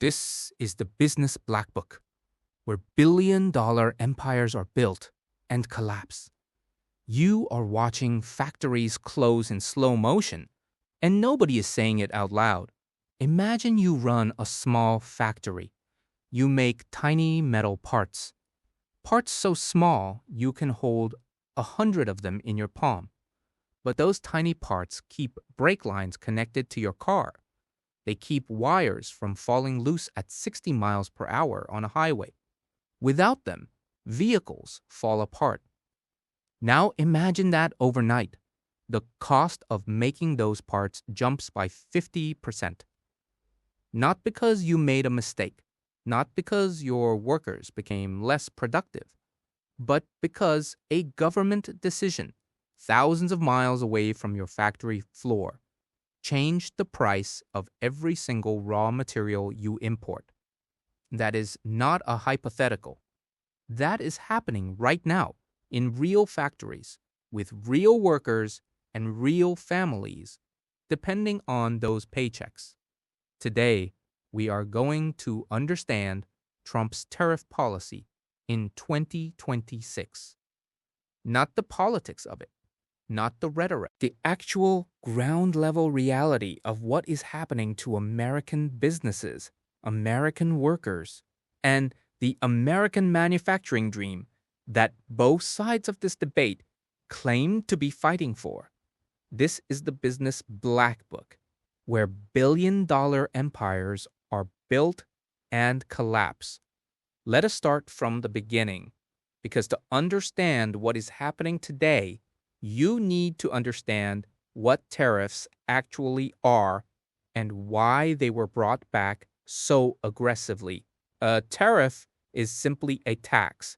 This is the Business Blackbook, where billion-dollar empires are built and collapse. You are watching factories close in slow motion, and nobody is saying it out loud. Imagine you run a small factory. You make tiny metal parts. Parts so small you can hold 100 of them in your palm. But those tiny parts keep brake lines connected to your car. They keep wires from falling loose at 60 miles per hour on a highway. Without them, vehicles fall apart. Now imagine that overnight. The cost of making those parts jumps by 50%. Not because you made a mistake, not because your workers became less productive, but because a government decision, thousands of miles away from your factory floor, changed the price of every single raw material you import. That is not a hypothetical. That is happening right now in real factories with real workers and real families depending on those paychecks. Today, we are going to understand Trump's tariff policy in 2026. Not the politics of it, not the rhetoric, the actual ground-level reality of what is happening to American businesses, American workers, and the American manufacturing dream that both sides of this debate claim to be fighting for. This is the Business Blackbook, where billion-dollar empires are built and collapse. Let us start from the beginning, because to understand what is happening today, you need to understand what tariffs actually are and why they were brought back so aggressively. A tariff is simply a tax.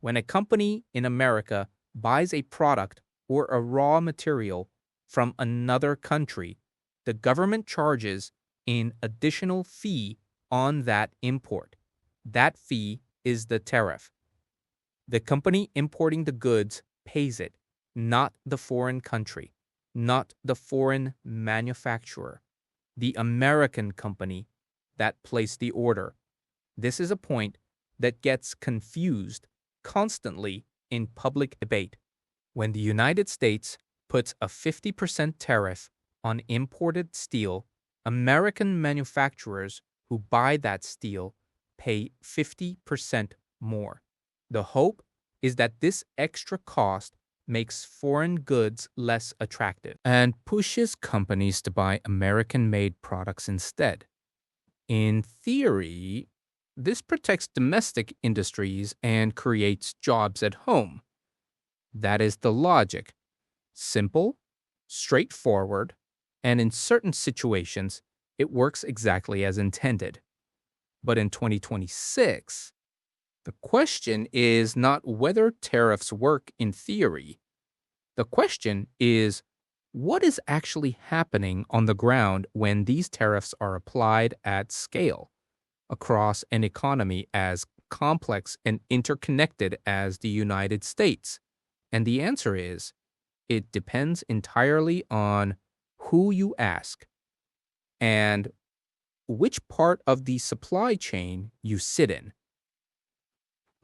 When a company in America buys a product or a raw material from another country, the government charges an additional fee on that import. That fee is the tariff. The company importing the goods pays it, not the foreign country, not the foreign manufacturer, the American company that placed the order. This is a point that gets confused constantly in public debate. When the United States puts a 50% tariff on imported steel, American manufacturers who buy that steel pay 50% more. The hope is that this extra cost makes foreign goods less attractive and pushes companies to buy American-made products instead. In theory, this protects domestic industries and creates jobs at home. That is the logic. Simple, straightforward, and in certain situations, it works exactly as intended. But in 2026, the question is not whether tariffs work in theory. The question is, what is actually happening on the ground when these tariffs are applied at scale across an economy as complex and interconnected as the United States? And the answer is, it depends entirely on who you ask and which part of the supply chain you sit in.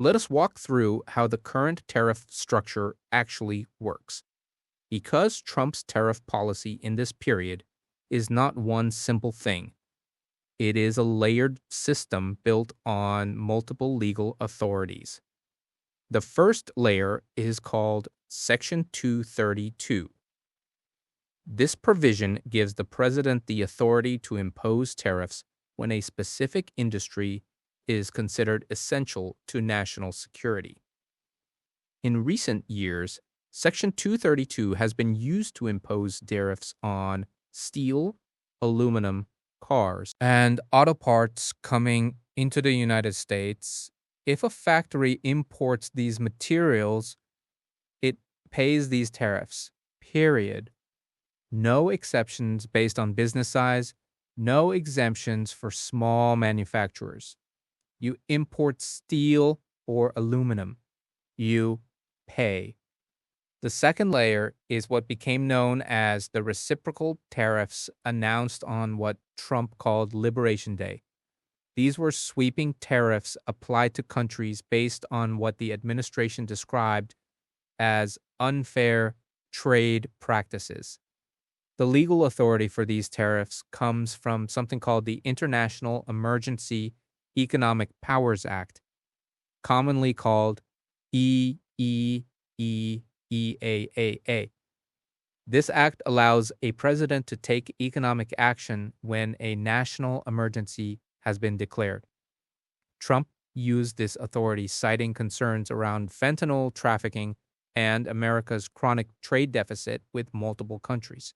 Let us walk through how the current tariff structure actually works. Because Trump's tariff policy in this period is not one simple thing. It is a layered system built on multiple legal authorities. The first layer is called Section 232. This provision gives the president the authority to impose tariffs when a specific industry is considered essential to national security. In recent years, Section 232 has been used to impose tariffs on steel, aluminum, cars, and auto parts coming into the United States. If a factory imports these materials, it pays these tariffs, period. No exceptions based on business size, no exemptions for small manufacturers. You import steel or aluminum, you pay. The second layer is what became known as the reciprocal tariffs announced on what Trump called Liberation Day. These were sweeping tariffs applied to countries based on what the administration described as unfair trade practices. The legal authority for these tariffs comes from something called the International Emergency Economic Powers Act, commonly called IEEPA. This act allows a president to take economic action when a national emergency has been declared. Trump used this authority, citing concerns around fentanyl trafficking and America's chronic trade deficit with multiple countries.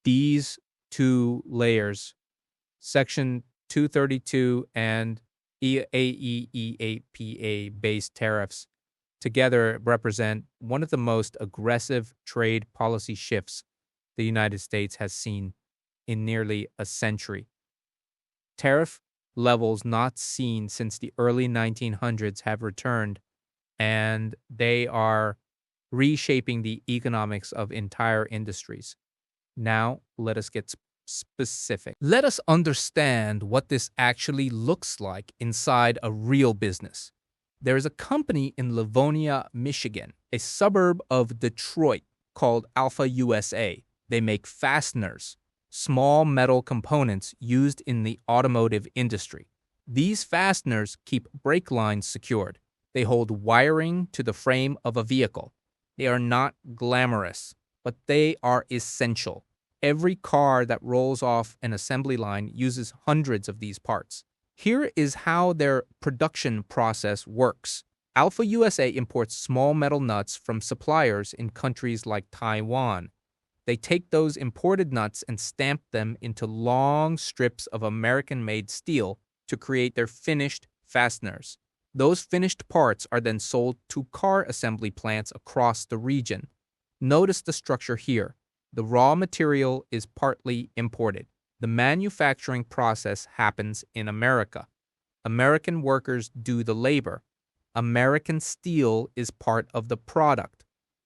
These two layers, Section 232 and AEEPA-based tariffs, together represent one of the most aggressive trade policy shifts the United States has seen in nearly a century. Tariff levels not seen since the early 1900s have returned, and they are reshaping the economics of entire industries. Now, let us get specific. Let us understand what this actually looks like inside a real business. There is a company in Livonia, Michigan, a suburb of Detroit, called AlphaUSA. They make fasteners, small metal components used in the automotive industry. These fasteners keep brake lines secured. They hold wiring to the frame of a vehicle. They are not glamorous, but they are essential. Every car that rolls off an assembly line uses hundreds of these parts. Here is how their production process works. AlphaUSA imports small metal nuts from suppliers in countries like Taiwan. They take those imported nuts and stamp them into long strips of American-made steel to create their finished fasteners. Those finished parts are then sold to car assembly plants across the region. Notice the structure here. The raw material is partly imported. The manufacturing process happens in America. American workers do the labor. American steel is part of the product.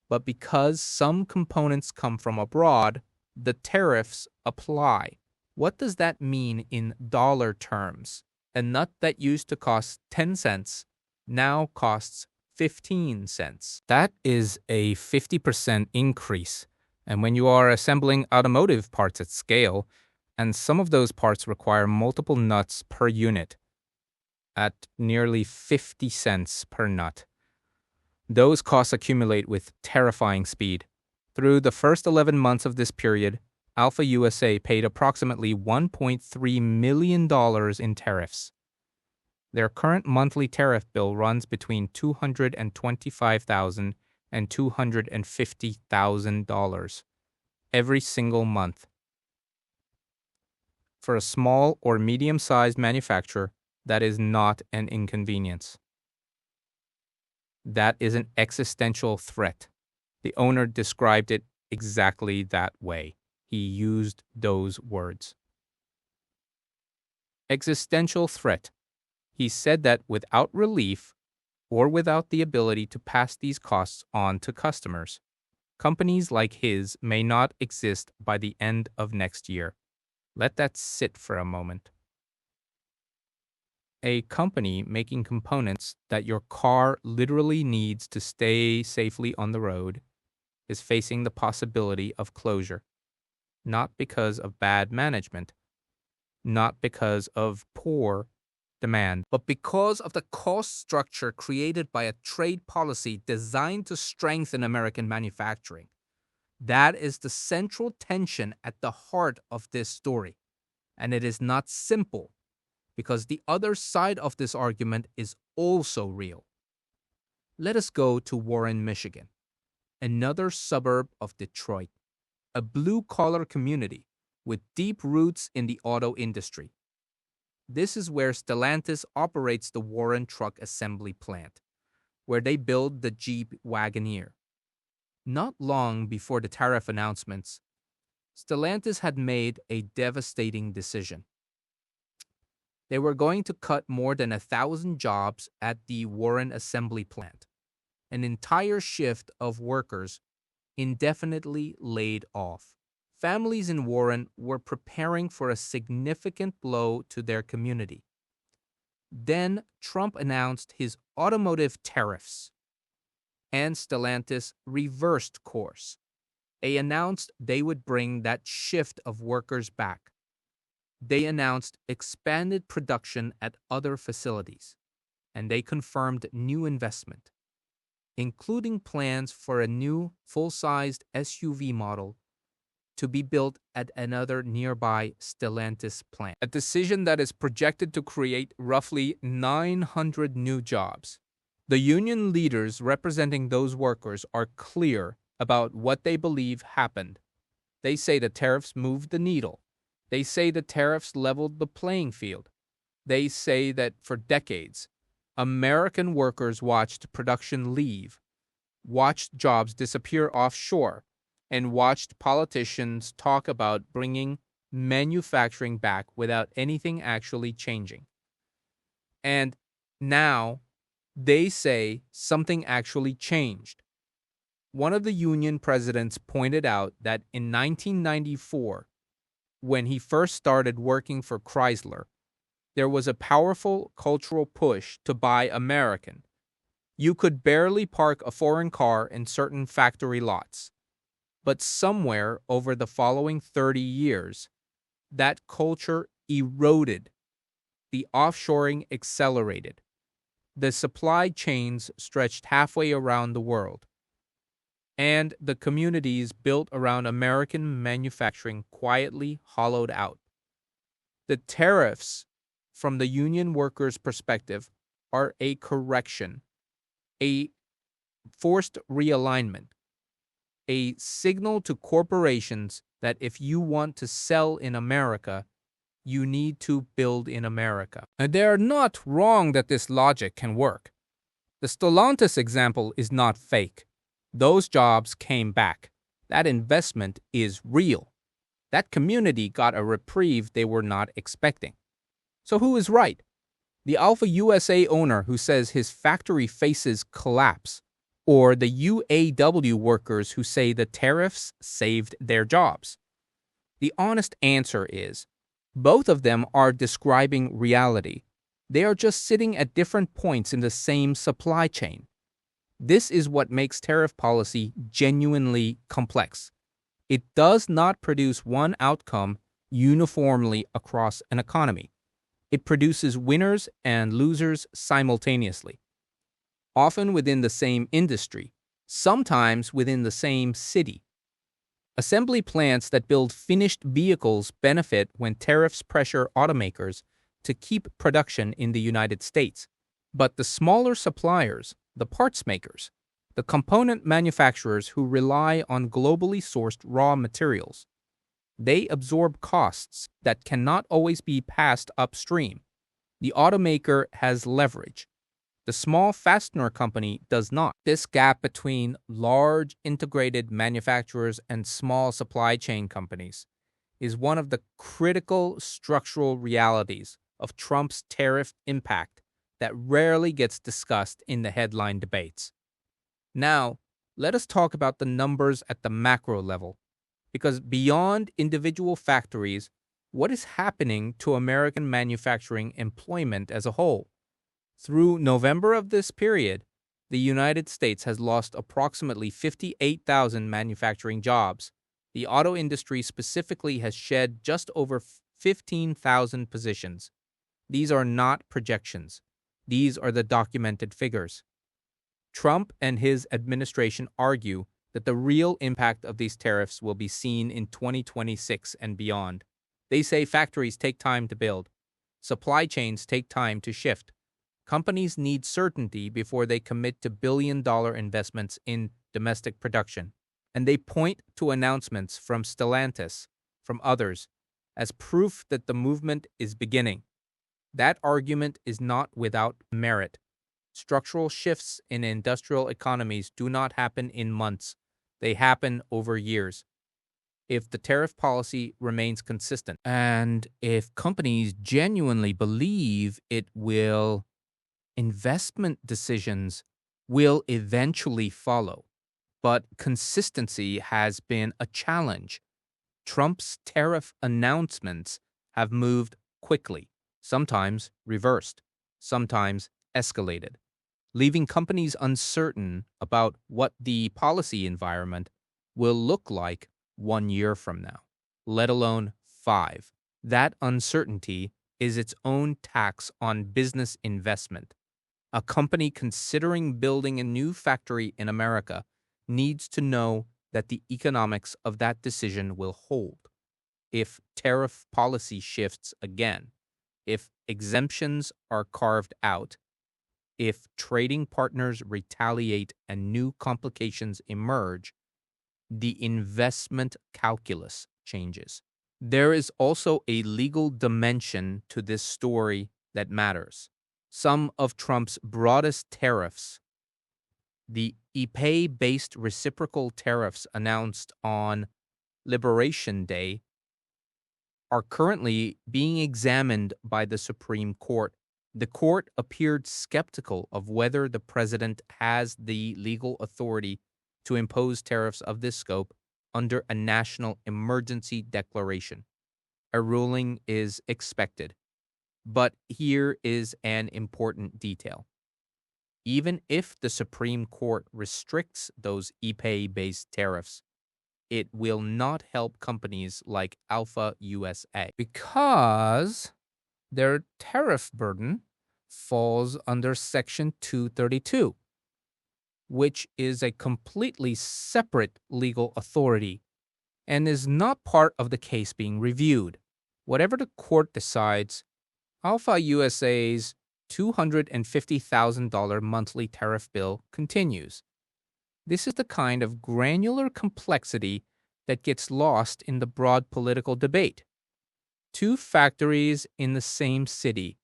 But because some components come from abroad, the tariffs apply. What does that mean in dollar terms? A nut that used to cost 10 cents now costs 15 cents. That is a 50% increase. And when you are assembling automotive parts at scale, and some of those parts require multiple nuts per unit at nearly 50 cents per nut, those costs accumulate with terrifying speed. Through the first 11 months of this period, AlphaUSA paid approximately $1.3 million in tariffs. Their current monthly tariff bill runs between $225,000 and $250,000 every single month. For a small or medium-sized manufacturer, that is not an inconvenience. That is an existential threat. The owner described it exactly that way. He used those words. Existential threat. He said that without relief, or without the ability to pass these costs on to customers, companies like his may not exist by the end of next year. Let that sit for a moment. A company making components that your car literally needs to stay safely on the road is facing the possibility of closure, not because of bad management, not because of poor demand, but because of the cost structure created by a trade policy designed to strengthen American manufacturing. That is the central tension at the heart of this story. And it is not simple, because the other side of this argument is also real. Let us go to Warren, Michigan, another suburb of Detroit, a blue-collar community with deep roots in the auto industry. This is where Stellantis operates the Warren truck assembly plant, where they build the Jeep Wagoneer. Not long before the tariff announcements, Stellantis had made a devastating decision. They were going to cut more than 1,000 jobs at the Warren assembly plant, an entire shift of workers indefinitely laid off. families in Warren were preparing for a significant blow to their community. Then Trump announced his automotive tariffs, and Stellantis reversed course. They announced they would bring that shift of workers back. They announced expanded production at other facilities, and they confirmed new investment, including plans for a new full-sized SUV model to be built at another nearby Stellantis plant, a decision that is projected to create roughly 900 new jobs. The union leaders representing those workers are clear about what they believe happened. They say the tariffs moved the needle. They say the tariffs leveled the playing field. They say that for decades, American workers watched production leave, watched jobs disappear offshore, and watched politicians talk about bringing manufacturing back without anything actually changing. And now they say something actually changed. One of the union presidents pointed out that in 1994, when he first started working for Chrysler, there was a powerful cultural push to buy American. You could barely park a foreign car in certain factory lots. But somewhere over the following 30 years, that culture eroded. The offshoring accelerated. The supply chains stretched halfway around the world. And the communities built around American manufacturing quietly hollowed out. The tariffs, from the union workers' perspective, are a correction, a forced realignment, a signal to corporations that if you want to sell in America, you need to build in America. And they are not wrong that this logic can work. The Stellantis example is not fake. Those jobs came back. That investment is real. That community got a reprieve they were not expecting. So who is right? The AlphaUSA owner who says his factory faces collapse, or the UAW workers who say the tariffs saved their jobs? The honest answer is, both of them are describing reality. They are just sitting at different points in the same supply chain. This is what makes tariff policy genuinely complex. It does not produce one outcome uniformly across an economy. It produces winners and losers simultaneously, often within the same industry, sometimes within the same city. Assembly plants that build finished vehicles benefit when tariffs pressure automakers to keep production in the United States. But the smaller suppliers, the parts makers, the component manufacturers who rely on globally sourced raw materials, they absorb costs that cannot always be passed upstream. The automaker has leverage. The small fastener company does not. This gap between large integrated manufacturers and small supply chain companies is one of the critical structural realities of Trump's tariff impact that rarely gets discussed in the headline debates. Now, let us talk about the numbers at the macro level, because beyond individual factories, what is happening to American manufacturing employment as a whole? Through November of this period, the United States has lost approximately 58,000 manufacturing jobs. The auto industry specifically has shed just over 15,000 positions. These are not projections. These are the documented figures. Trump and his administration argue that the real impact of these tariffs will be seen in 2026 and beyond. They say factories take time to build. Supply chains take time to shift. Companies need certainty before they commit to billion-dollar investments in domestic production. And they point to announcements from Stellantis, from others, as proof that the movement is beginning. That argument is not without merit. Structural shifts in industrial economies do not happen in months. They happen over years. If the tariff policy remains consistent, and if companies genuinely believe it will, investment decisions will eventually follow. But consistency has been a challenge. Trump's tariff announcements have moved quickly, sometimes reversed, sometimes escalated, leaving companies uncertain about what the policy environment will look like 1 year from now, let alone 5. That uncertainty is its own tax on business investment. A company considering building a new factory in America needs to know that the economics of that decision will hold. If tariff policy shifts again, if exemptions are carved out, if trading partners retaliate and new complications emerge, the investment calculus changes. There is also a legal dimension to this story that matters. Some of Trump's broadest tariffs, the IEEPA-based reciprocal tariffs announced on Liberation Day, are currently being examined by the Supreme Court. The court appeared skeptical of whether the president has the legal authority to impose tariffs of this scope under a national emergency declaration. A ruling is expected. But here is an important detail. Even if the Supreme Court restricts those IEEPA-based tariffs, it will not help companies like AlphaUSA because their tariff burden falls under Section 232, which is a completely separate legal authority and is not part of the case being reviewed. Whatever the court decides, AlphaUSA's $250,000 monthly tariff bill continues. This is the kind of granular complexity that gets lost in the broad political debate. Two factories in the same city,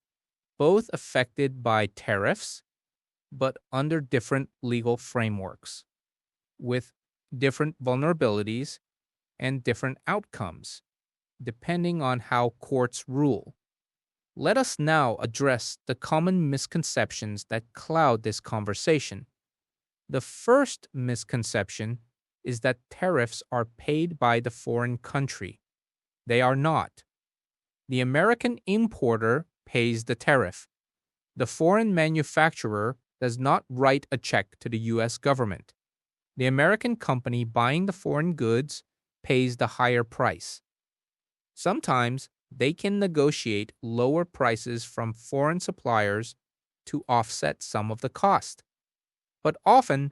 both affected by tariffs, but under different legal frameworks, with different vulnerabilities and different outcomes, depending on how courts rule. Let us now address the common misconceptions that cloud this conversation. The first misconception is that tariffs are paid by the foreign country. They are not. The American importer pays the tariff. The foreign manufacturer does not write a check to the U.S. government. The American company buying the foreign goods pays the higher price. Sometimes they can negotiate lower prices from foreign suppliers to offset some of the cost. But often,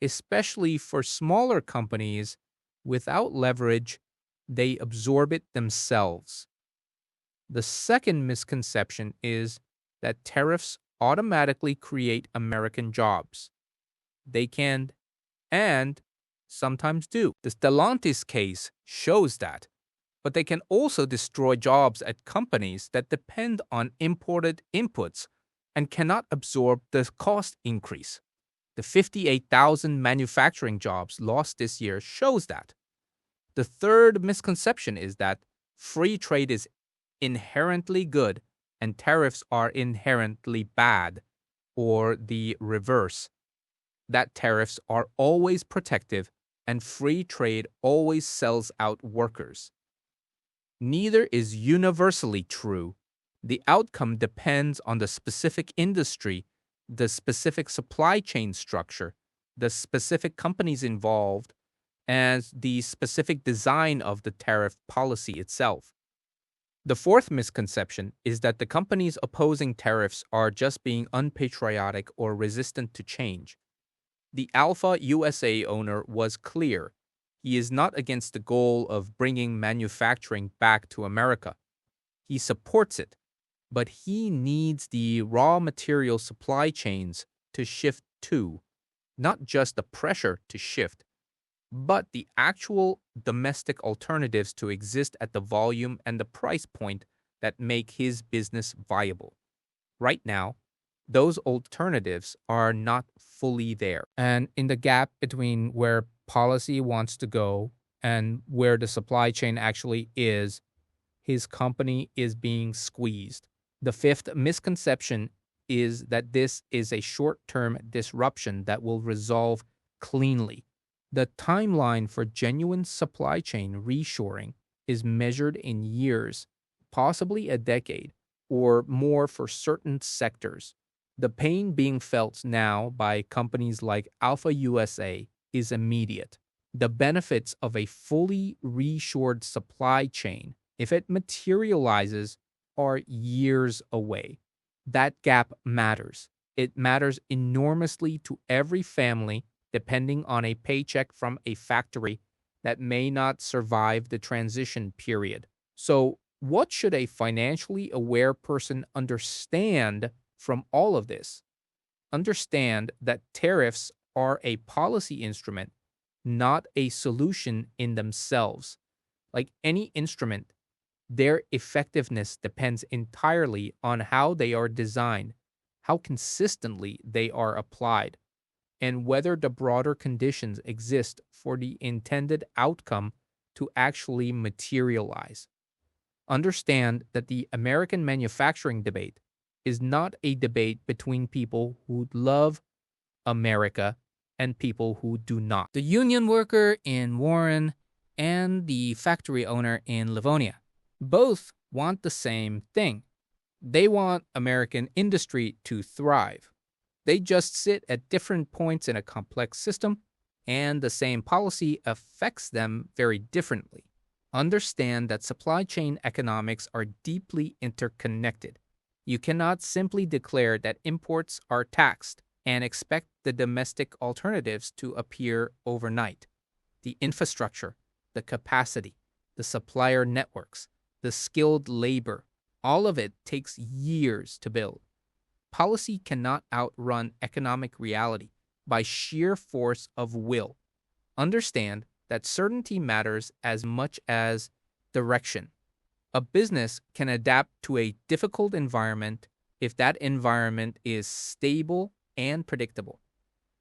especially for smaller companies without leverage, they absorb it themselves. The second misconception is that tariffs automatically create American jobs. They can, and sometimes do. The Stellantis case shows that. But they can also destroy jobs at companies that depend on imported inputs and cannot absorb the cost increase. The 58,000 manufacturing jobs lost this year shows that. The third misconception is that free trade is inherently good and tariffs are inherently bad, or the reverse, that tariffs are always protective and free trade always sells out workers. Neither is universally true. The outcome depends on the specific industry, the specific supply chain structure, the specific companies involved, and the specific design of the tariff policy itself. The fourth misconception is that the companies opposing tariffs are just being unpatriotic or resistant to change. The AlphaUSA owner was clear. He is not against the goal of bringing manufacturing back to America. He supports it, but he needs the raw material supply chains to shift too, not just the pressure to shift, but the actual domestic alternatives to exist at the volume and the price point that make his business viable. Right now, those alternatives are not fully there. And in the gap between where policy wants to go and where the supply chain actually is, his company is being squeezed. The fifth misconception is that this is a short-term disruption that will resolve cleanly. The timeline for genuine supply chain reshoring is measured in years, possibly a decade, or more for certain sectors. The pain being felt now by companies like AlphaUSA is immediate. The benefits of a fully reshored supply chain, if it materializes, are years away. That gap matters. It matters enormously to every family depending on a paycheck from a factory that may not survive the transition period. So, what should a financially aware person understand from all of this? Understand that tariffs are a policy instrument, not a solution in themselves. Like any instrument, their effectiveness depends entirely on how they are designed, how consistently they are applied, and whether the broader conditions exist for the intended outcome to actually materialize. Understand that the American manufacturing debate is not a debate between people who love America and people who do not. The union worker in Warren and the factory owner in Livonia both want the same thing. They want American industry to thrive. They just sit at different points in a complex system, and the same policy affects them very differently. Understand that supply chain economics are deeply interconnected. You cannot simply declare that imports are taxed and expect the domestic alternatives to appear overnight. The infrastructure, the capacity, the supplier networks, the skilled labor, all of it takes years to build. Policy cannot outrun economic reality by sheer force of will. Understand that certainty matters as much as direction. A business can adapt to a difficult environment if that environment is stable and predictable.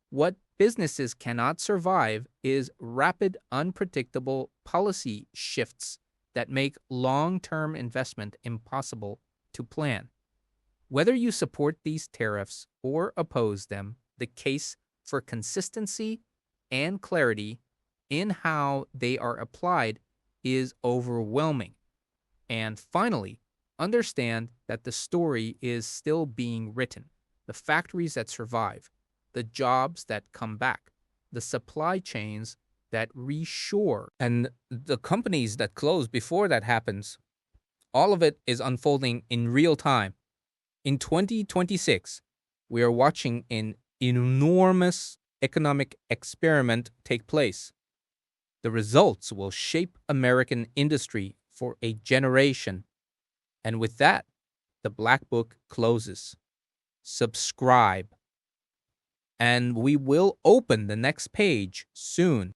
What businesses cannot survive is rapid, unpredictable policy shifts that make long-term investment impossible to plan. Whether you support these tariffs or oppose them, the case for consistency and clarity in how they are applied is overwhelming. And finally, understand that the story is still being written. The factories that survive, the jobs that come back, the supply chains that reshore, and the companies that close before that happens, all of it is unfolding in real time. In 2026, we are watching an enormous economic experiment take place. The results will shape American industry for a generation. And with that, the Black Book closes. Subscribe. And we will open the next page soon.